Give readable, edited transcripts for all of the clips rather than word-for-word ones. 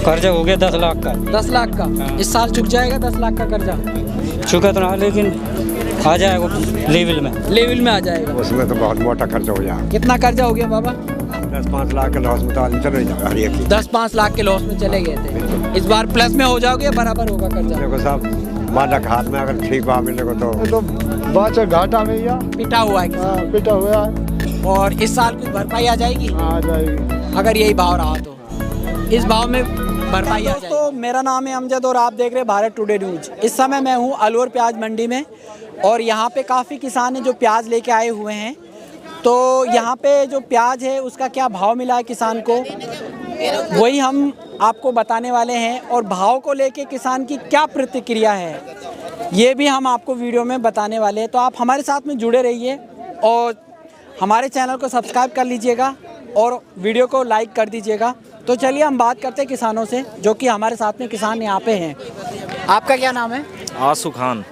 कर्जा हो गया 10 लाख का। 10 लाख का? इस साल चुक जाएगा 10 लाख का कर्जा? चुका तो ना, लेकिन आ जाएगा लेवल में। लेवल में आ जाएगा। उसमें तो बहुत मोटा खर्चा हो जाएगा। कितना कर्जा हो गया बाबा? 10-5 लाख के लॉस में तो आदमी चले जाएगा हर एक की। 10-5 लाख के लॉस में चले गए थे। इस बार प्लस में हो जाओगे, बराबर होगा कर्जा? देखो साहब, मालक हाथ में अगर ठीक भाव मिले तो बात घाटा में या पिटा हुआ है किसान। पिटा हुआ है। और इस साल कुछ भरपाई आ जाएगी? आ जाएगी अगर यही भाव रहा तो। इस भाव में भरपाई आ जाएगी। तो मेरा नाम है अमजद और आप देख रहे हैं भारत टुडे न्यूज। इस समय मैं हूँ अलवर प्याज मंडी में और यहाँ पे काफ़ी किसान हैं जो प्याज लेके आए हुए हैं। तो यहाँ पे जो प्याज है उसका क्या भाव मिला है किसान को, वही हम आपको बताने वाले हैं। और भाव को लेके किसान की क्या प्रतिक्रिया है, ये भी हम आपको वीडियो में बताने वाले हैं। तो आप हमारे साथ में जुड़े रहिए और हमारे चैनल को सब्सक्राइब कर लीजिएगा और वीडियो को लाइक कर दीजिएगा। तो चलिए हम बात करते हैं किसानों से जो कि हमारे साथ में किसान यहाँ पे हैं। आपका क्या नाम है? आसू खान।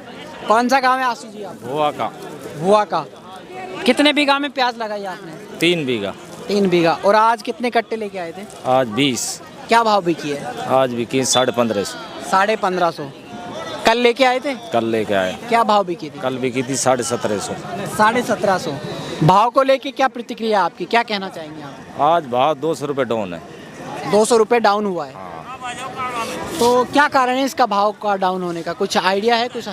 कौन सा गाँव है आसू जी? आप भुआ का। भुआ का। कितने बीघा में प्याज लगाई आपने? 3 बीघा। 3 बीघा। और आज कितने कट्टे लेके आए थे? आज 20। क्या भाव बिकी है? आज बिकी 1550। 1550। कल लेके आए थे? कल लेके आए। क्या भाव बिकी थी? कल बिकी थी 1750। 1750। भाव को लेके क्या प्रतिक्रिया आपकी, क्या कहना चाहेंगे आप? आज भाव 200 रुपये डाउन है। 200 रुपये डाउन हुआ है। तो क्या कारण है इसका भाव का डाउन होने का, कुछ आइडिया है? कुछ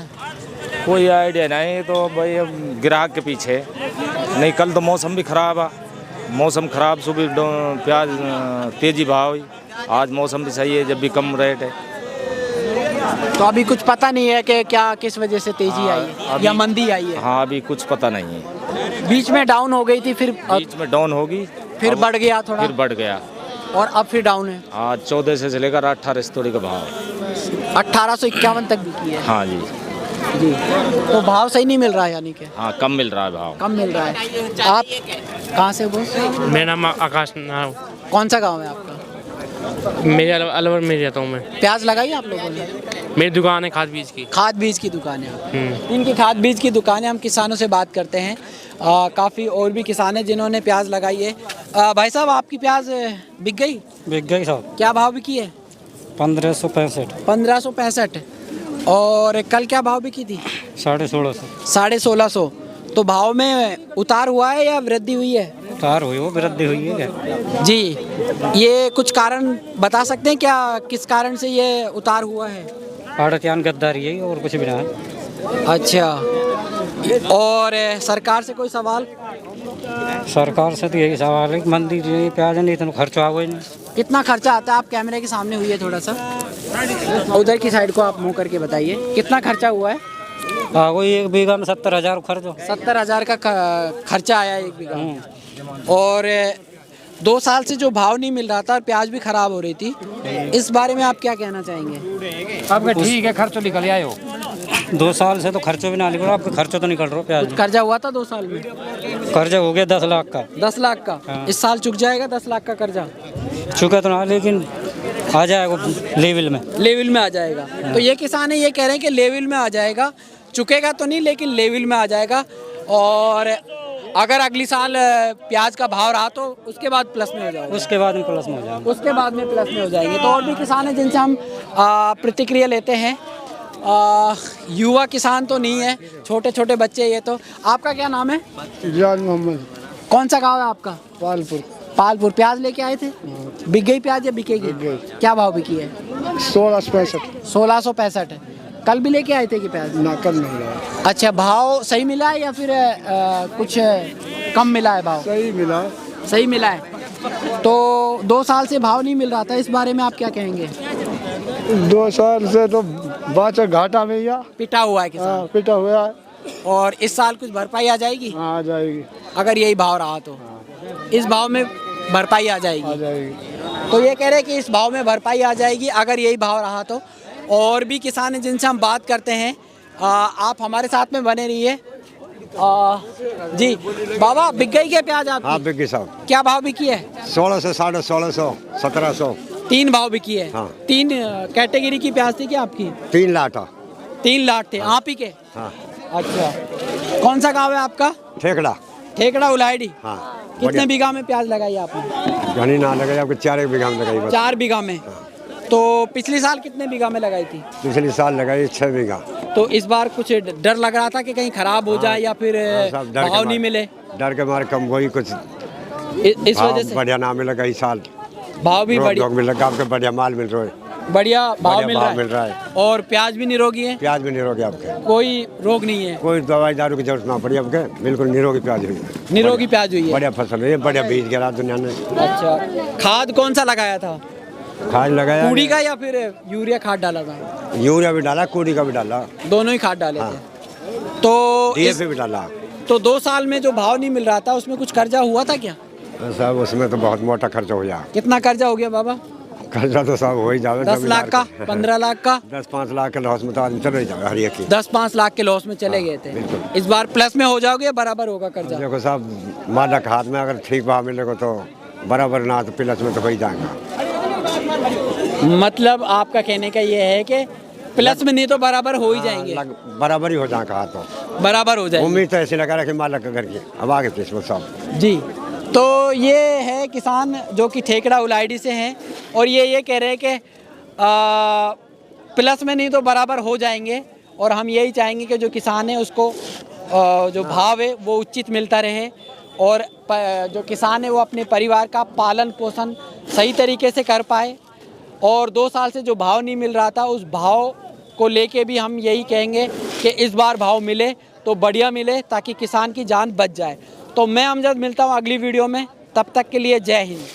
कोई आइडिया नहीं, तो भाई अब ग्राहक के पीछे नहीं। कल तो मौसम भी ख़राब है, मौसम ख़राब सुबह प्याज तेज़ी भाव। आज मौसम भी सही है, जब भी कम रेट है। तो अभी कुछ पता नहीं है कि क्या किस वजह से तेजी आई है या मंदी आई है? हाँ, अभी कुछ पता नहीं है। बीच में डाउन हो गई थी, फिर बीच में डाउन होगी, फिर बढ़ गया थोड़ा, फिर बढ़ गया और अब फिर डाउन है। आज 1400 से लेकर 1800 तोड़ी का भाव। 1851 तक बिकी है। हाँ जी जी। तो भाव सही नहीं मिल रहा है यानी कि? हाँ, कम मिल रहा है भाव। कम मिल रहा है। आप कहाँ से हो? मेरा नाम आकाश नाम। कौन सा गांव है आपका? मेरे अलवर में रहता हूँ मैं। प्याज लगाई आप लोगों ने? मेरी दुकान है खाद बीज की। खाद बीज की दुकान है। इनकी खाद बीज की दुकान है। हम किसानों से बात करते हैं। काफ़ी और भी किसान हैं जिन्होंने प्याज लगाई है। भाई साहब, आपकी प्याज बिक गई? बिक गई साहब। क्या भाव बिकी है? 1565। 1565। और कल क्या भाव बिकी थी? 1650। 1650। तो भाव में उतार हुआ है या वृद्धि हुई है? उतार हुई, वो वृद्धि हुई है क्या? जी। ये कुछ कारण बता सकते हैं क्या, किस कारण से ये उतार हुआ है? आड़तियान गद्दारी है और कुछ भी ना है। अच्छा। और सरकार से कोई सवाल? सरकार से तो यही सवाल है कि मंदी प्याज नहीं तो खर्चा हुआ ही नहीं। कितना खर्चा आता है? आप कैमरे के सामने हुई है थोड़ा सा, उधर की साइड को आप मुंह करके बताइए, कितना खर्चा हुआ है? वही 1 बीघा में 70,000 खर्च। 70,000 का खर्चा आया 1 बीघा। और 2 साल से जो भाव नहीं मिल रहा था और प्याज भी खराब हो रही थी, इस बारे में आप क्या कहना चाहेंगे? आपका ठीक है, खर्च निकल आए हो। 2 साल से तो खर्चो भी ना निकल रहा, आपका खर्चा तो निकल रहा प्याज। कर्जा हुआ था 2 साल में? कर्जा हो गया 10 लाख का। 10 लाख का? इस साल चुक जाएगा 10 लाख का कर्जा? चुका तो ना, लेकिन आ जाएगा लेवल में। लेवल में आ जाएगा। तो ये किसान है, ये कह रहे हैं कि लेवल में आ जाएगा, चुकेगा तो नहीं लेकिन लेवल में आ जाएगा। और अगर अगली साल प्याज का भाव रहा तो उसके बाद प्लस में हो जाएगा। उसके बाद में प्लस में हो जाएगा। उसके बाद में प्लस में हो जाएंगे। तो और भी किसान हैं जिनसे हम प्रतिक्रिया लेते हैं। युवा किसान तो नहीं है, छोटे छोटे बच्चे। ये तो आपका क्या नाम है? जान मोहम्मद। कौन सा गाँव है आपका? पालपुर। पालपुर। प्याज लेके आए थे? बिक गई प्याज या बिकेगी? क्या भाव बिकी है? 1665। 1665। कल भी लेके आए थे कि प्याज? ना, कल नहीं रहा। अच्छा, भाव सही मिला है या फिर कुछ कम मिला है भाव? सही मिला। सही मिला है। तो 2 साल से भाव नहीं मिल रहा था, इस बारे में आप क्या कहेंगे? 2 साल से तो बात घाटा में या पिटा हुआ है किसान। पिटा हुआ है। और इस साल कुछ भरपाई आ जाएगी? आ जाएगी अगर यही भाव रहा तो। इस भाव में भरपाई आ जाएगी? आ जाएगी। तो ये कह रहे हैं कि इस भाव में भरपाई आ जाएगी अगर यही भाव रहा तो। और भी किसान हैं जिनसे हम बात करते हैं। आप हमारे साथ में बने रहिए। जी बाबा, बिक गई क्या प्याज आपकी? हाँ, बिक गई साहब। क्या भाव बिकी है? 1600, 1650, 1700। 3 भाव बिकी है। हाँ। 3 कैटेगरी की प्याज थी क्या आपकी? 3 लाख। 3 लाख थे। आप ही के? हाँ। अच्छा। कौन सा गाँव है आपका? ठेकड़ा। ठेकड़ा उलाइडी। हाँ। कितने बीघा में प्याज लगाई आपने? घनी ना लगे, आपको 4 बीघा में लगाई। 4 बीघा में। तो पिछले साल कितने बीघा में लगाई थी? पिछले साल लगाई 6 बीघा। तो इस बार कुछ डर लग रहा था कि कहीं खराब हो जाए या फिर सब डर के भाव नहीं मारे- मिले? डर के मारे कम वही कुछ इस भाव वजह से बढ़िया ना मिलेगा इस साल। भाव भी बढ़िया मिल रहा आपके बढ़िया माल मिल रहा है। बढ़िया भाव बढ़िया मिल भाव मिल रहा रहा है और प्याज भी निरोगी है, प्याज भी निरोगी आपके, कोई रोग नहीं है, कोई दवाई दारू की जरूरत ना पड़ी आपके, बिल्कुल निरोगी प्याज हुई। निरोगी प्याज हुई है। बढ़िया फसल हुई है, बढ़िया बीज गिरा दुनिया ने। अच्छा, खाद कौन सा लगाया था? खाद लगाया कूड़ी का या फिर यूरिया खाद डाला था? यूरिया भी डाला, कूड़ी का भी डाला, दोनों ही खाद डाले थे। तो DAP भी डाला। तो 2 साल में जो भाव नहीं मिल रहा था उसमें कुछ कर्जा हुआ था क्या? सब उसमें तो बहुत मोटा खर्चा हो गया। कितना कर्जा हो गया बाबा? खर्चा तो सब हो ही जावे। 10 लाख का, 15 लाख का? 10-5 लाख के लॉस में तो आदमी चले जावे हर एक की। 10-5 लाख के लॉस में चले गए थे। बिल्कुल। इस बार प्लस में हो जाओगे या बराबर होगा कर्जा? देखो साहब, मालक हाथ में अगर ठीक भाव मिलेगा तो बराबर, ना तो प्लस में तो हो ही जाएगा। मतलब आपका कहने का ये है कि प्लस में नहीं तो बराबर हो ही जाएंगे। बराबर ही हो जाएगा हाथ तो, बराबर हो जाएंगे। उम्मीद तो ऐसी लगा रखी मालक के घर की। अब आगे इसमें सब जी, तो ये है किसान जो कि ठेकड़ा उलाइडी से हैं और ये कह रहे हैं कि प्लस में नहीं तो बराबर हो जाएंगे और हम यही चाहेंगे कि जो किसान है उसको जो भाव है वो उचित मिलता रहे और जो किसान है वो अपने परिवार का पालन पोषण सही तरीके से कर पाए। और 2 साल से जो भाव नहीं मिल रहा था उस भाव को लेके भी हम यही कहेंगे कि इस बार भाव मिले तो बढ़िया मिले ताकि किसान की जान बच जाए। तो मैं अमजद मिलता हूँ अगली वीडियो में, तब तक के लिए जय हिंद।